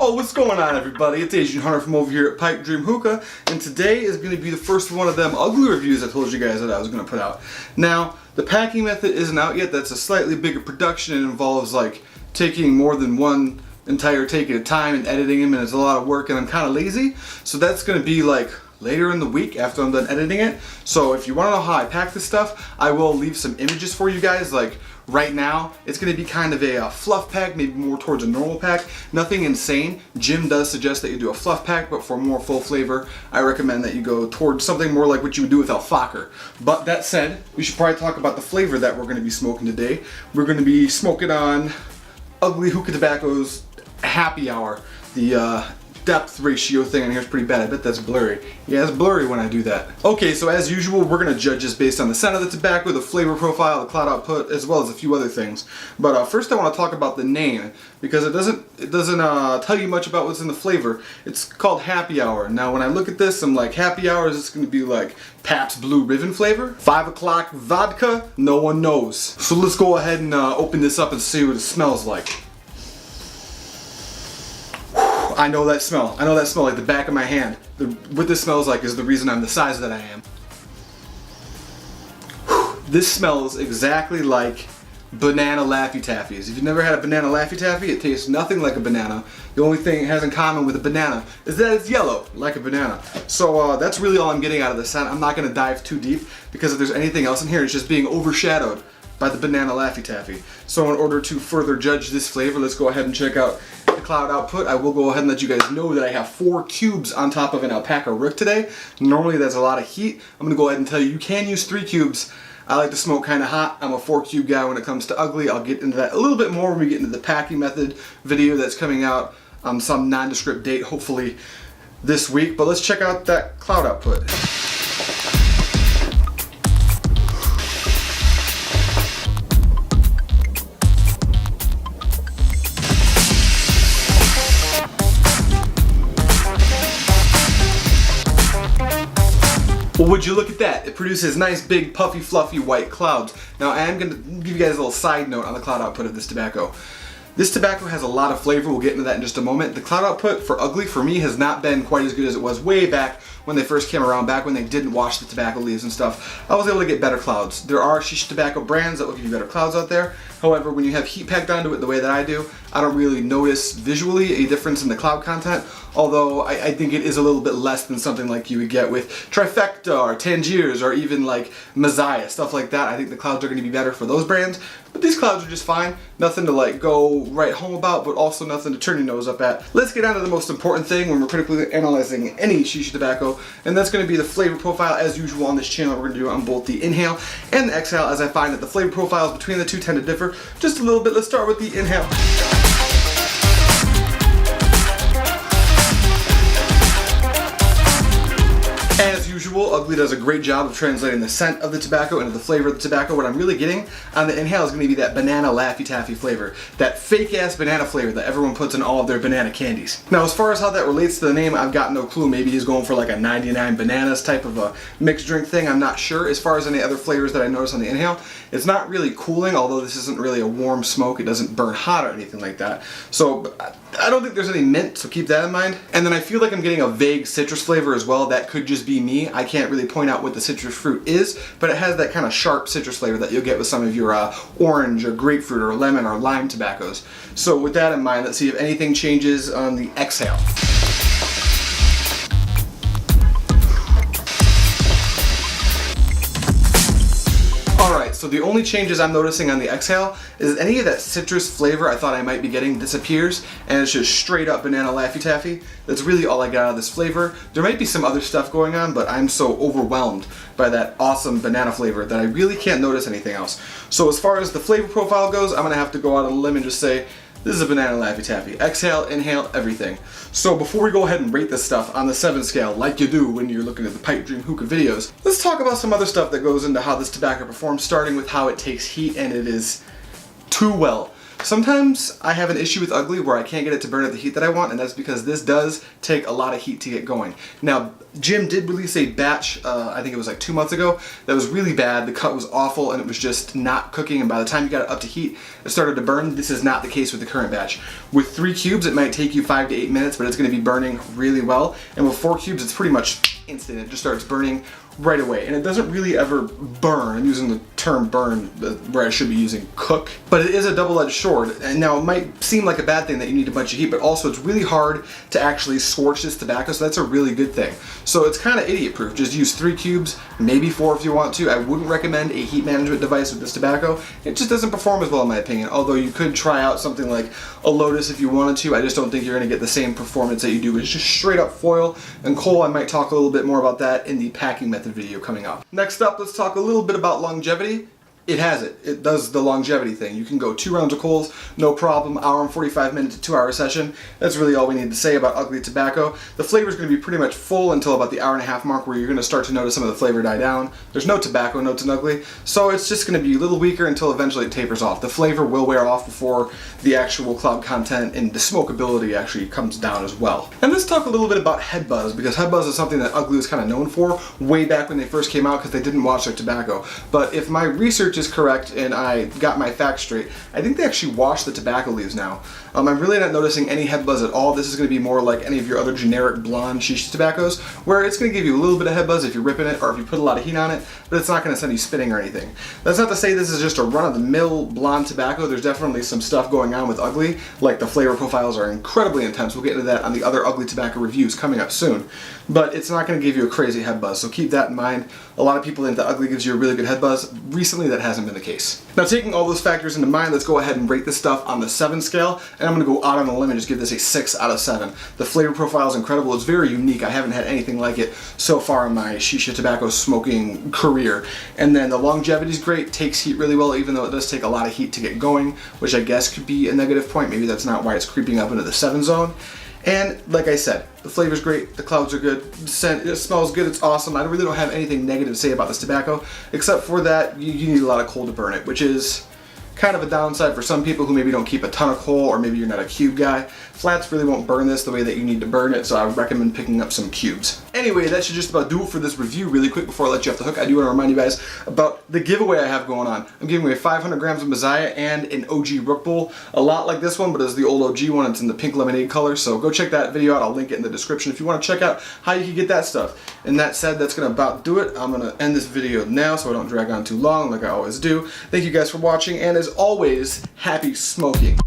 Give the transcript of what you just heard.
Oh, what's going on, everybody? It's Asian Hunter from over here at PipeDreamHookah, and today is going to be the first one of them ugly reviews I told you guys that I was going to put out. Now, the packing method isn't out yet. That's a slightly bigger production and involves like taking more than one entire take at a time and editing them, and it's a lot of work, and I'm kind of lazy. So that's going to be like later in the week after I'm done editing it. So if you want to know how I pack this stuff, I will leave some images for you guys. Like right now, it's going to be kind of a fluff pack, maybe more towards a normal pack. Nothing insane. Jim does suggest that you do a fluff pack, but for more full flavor, I recommend that you go towards something more like what you would do with alfalfa. But that said, we should probably talk about the flavor that we're going to be smoking today. We're going to be smoking on Ugly Hookah Tobacco's Happy Hour. The depth ratio thing in here is pretty bad. I bet that's blurry. Yeah, it's blurry when I do that. Okay, so as usual, we're gonna judge this based on the scent of the tobacco, the flavor profile, the cloud output, as well as a few other things. But first I want to talk about the name, because it doesn't tell you much about what's in the flavor. It's called Happy Hour. Now when I look at this, I'm like, Happy Hour, is this gonna be like Pabst Blue Ribbon flavor? 5 o'clock vodka? No one knows. So let's go ahead and open this up and see what it smells like. I know that smell. I know that smell like the back of my hand. What this smells like is the reason I'm the size that I am. This smells exactly like banana Laffy Taffies. If you've never had a banana Laffy Taffy, it tastes nothing like a banana. The only thing it has in common with a banana is that it's yellow, like a banana. So that's really all I'm getting out of this scent. I'm not going to dive too deep, because if there's anything else in here, it's just being overshadowed by the banana Laffy Taffy. So in order to further judge this flavor, let's go ahead and check out the cloud output. I will go ahead and let you guys know that I have 4 cubes on top of an alpaca rook today. Normally that's a lot of heat. I'm going to go ahead and tell you can use 3 cubes. I like to smoke kind of hot. I'm a 4 cube guy when it comes to ugly. I'll get into that a little bit more when we get into the packing method video that's coming out on some nondescript date, hopefully this week. But let's check out that cloud output. Well, would you look at that? It produces nice, big, puffy, fluffy white clouds. Now, I am going to give you guys a little side note on the cloud output of this tobacco. This tobacco has a lot of flavor. We'll get into that in just a moment. The cloud output for ugly, for me, has not been quite as good as it was way back when they first came around, back when they didn't wash the tobacco leaves and stuff. I was able to get better clouds. There are shisha tobacco brands that will give you better clouds out there. However, when you have heat packed onto it the way that I do, I don't really notice visually a difference in the cloud content, although I think it is a little bit less than something like you would get with Trifecta or Tangiers or even like Messiah, stuff like that. I think the clouds are going to be better for those brands, but these clouds are just fine. Nothing to like go right home about, but also nothing to turn your nose up at. Let's get on to the most important thing when we're critically analyzing any shisha tobacco, and that's going to be the flavor profile. As usual on this channel, we're going to do it on both the inhale and the exhale, as I find that the flavor profiles between the two tend to differ just a little bit. Let's start with the inhale. As usual, Ugly does a great job of translating the scent of the tobacco into the flavor of the tobacco. What I'm really getting on the inhale is going to be that banana Laffy Taffy flavor. That fake ass banana flavor that everyone puts in all of their banana candies. Now, as far as how that relates to the name, I've got no clue. Maybe he's going for like a 99 bananas type of a mixed drink thing. I'm not sure. As far as any other flavors that I notice on the inhale, it's not really cooling, although this isn't really a warm smoke. It doesn't burn hot or anything like that. So I don't think there's any mint, so keep that in mind. And then I feel like I'm getting a vague citrus flavor as well. That could just be me. I can't really point out what the citrus fruit is, but it has that kind of sharp citrus flavor that you'll get with some of your orange or grapefruit or lemon or lime tobaccos. So with that in mind, let's see if anything changes on the exhale. Alright, so the only changes I'm noticing on the exhale is any of that citrus flavor I thought I might be getting disappears, and it's just straight up banana Laffy Taffy. That's really all I got out of this flavor. There might be some other stuff going on, but I'm so overwhelmed by that awesome banana flavor that I really can't notice anything else. So as far as the flavor profile goes, I'm going to have to go out on a limb and just say, this is a banana Laffy Taffy. Exhale, inhale, everything. So before we go ahead and rate this stuff on the 7 scale, like you do when you're looking at the PipeDreamHookah videos, let's talk about some other stuff that goes into how this tobacco performs, starting with how it takes heat, and it is too well. Sometimes I have an issue with Ugly where I can't get it to burn at the heat that I want, and that's because this does take a lot of heat to get going. Now, Jim did release a batch, I think it was like 2 months ago, that was really bad. The cut was awful and it was just not cooking, and by the time you got it up to heat, it started to burn. This is not the case with the current batch. With 3 cubes, it might take you 5 to 8 minutes, but it's going to be burning really well. And with 4 cubes, it's pretty much instant. It just starts burning right away, and it doesn't really ever burn. I'm using the term burn where I should be using cook, but it is a double-edged sword. And now it might seem like a bad thing that you need a bunch of heat, but also it's really hard to actually scorch this tobacco, so that's a really good thing. So it's kind of idiot-proof. Just use 3 cubes, maybe 4 if you want to. I wouldn't recommend a heat management device with this tobacco. It just doesn't perform as well in my opinion, although you could try out something like a Lotus if you wanted to. I just don't think you're going to get the same performance that you do with just straight up foil and coal. I might talk a little bit more about that in the packing method video coming up. Next up, let's talk a little bit about longevity. It has it. It does the longevity thing. You can go 2 rounds of coals, no problem, hour and 45 minute to 2 hour session. That's really all we need to say about Ugly tobacco. The flavor is going to be pretty much full until about the hour-and-a-half mark, where you're going to start to notice some of the flavor die down. There's no tobacco notes in Ugly, so it's just going to be a little weaker until eventually it tapers off. The flavor will wear off before the actual cloud content and the smokability actually comes down as well. And let's talk a little bit about head buzz, because head buzz is something that Ugly was kind of known for way back when they first came out, because they didn't wash their tobacco. But if my research is correct and I got my facts straight, I think they actually wash the tobacco leaves now. I'm really not noticing any head buzz at all. This is going to be more like any of your other generic blonde shisha tobaccos, where it's going to give you a little bit of head buzz if you're ripping it or if you put a lot of heat on it, but it's not going to send you spinning or anything. That's not to say this is just a run-of-the-mill blonde tobacco. There's definitely some stuff going on with Ugly, like the flavor profiles are incredibly intense. We'll get into that on the other Ugly tobacco reviews coming up soon, but it's not going to give you a crazy head buzz, so keep that in mind. A lot of people think that Ugly gives you a really good head buzz. Recently, that hasn't been the case. Now, taking all those factors into mind, let's go ahead and rate this stuff on the 7 scale, and I'm going to go out on a limb and just give this a 6 out of 7. The flavor profile is incredible. It's very unique. I haven't had anything like it so far in my shisha tobacco smoking career. And then the longevity is great. Takes heat really well, even though it does take a lot of heat to get going, which I guess could be a negative point. Maybe that's not why it's creeping up into the 7 zone. And like I said, the flavor's great, the clouds are good, the scent, it smells good, it's awesome. I really don't have anything negative to say about this tobacco, except for that you need a lot of coal to burn it, which is kind of a downside for some people who maybe don't keep a ton of coal, or maybe you're not a cube guy. Flats really won't burn this the way that you need to burn it, so I would recommend picking up some cubes. Anyway, that should just about do it for this review. Really quick before I let you off the hook, I do want to remind you guys about the giveaway I have going on. I'm giving away 500 grams of Messiah and an OG Rook Bowl. A lot like this one, but it's the old OG one. It's in the pink lemonade color, so go check that video out. I'll link it in the description if you want to check out how you can get that stuff. And that said, that's going to about do it. I'm going to end this video now so I don't drag on too long like I always do. Thank you guys for watching, and as always, happy smoking.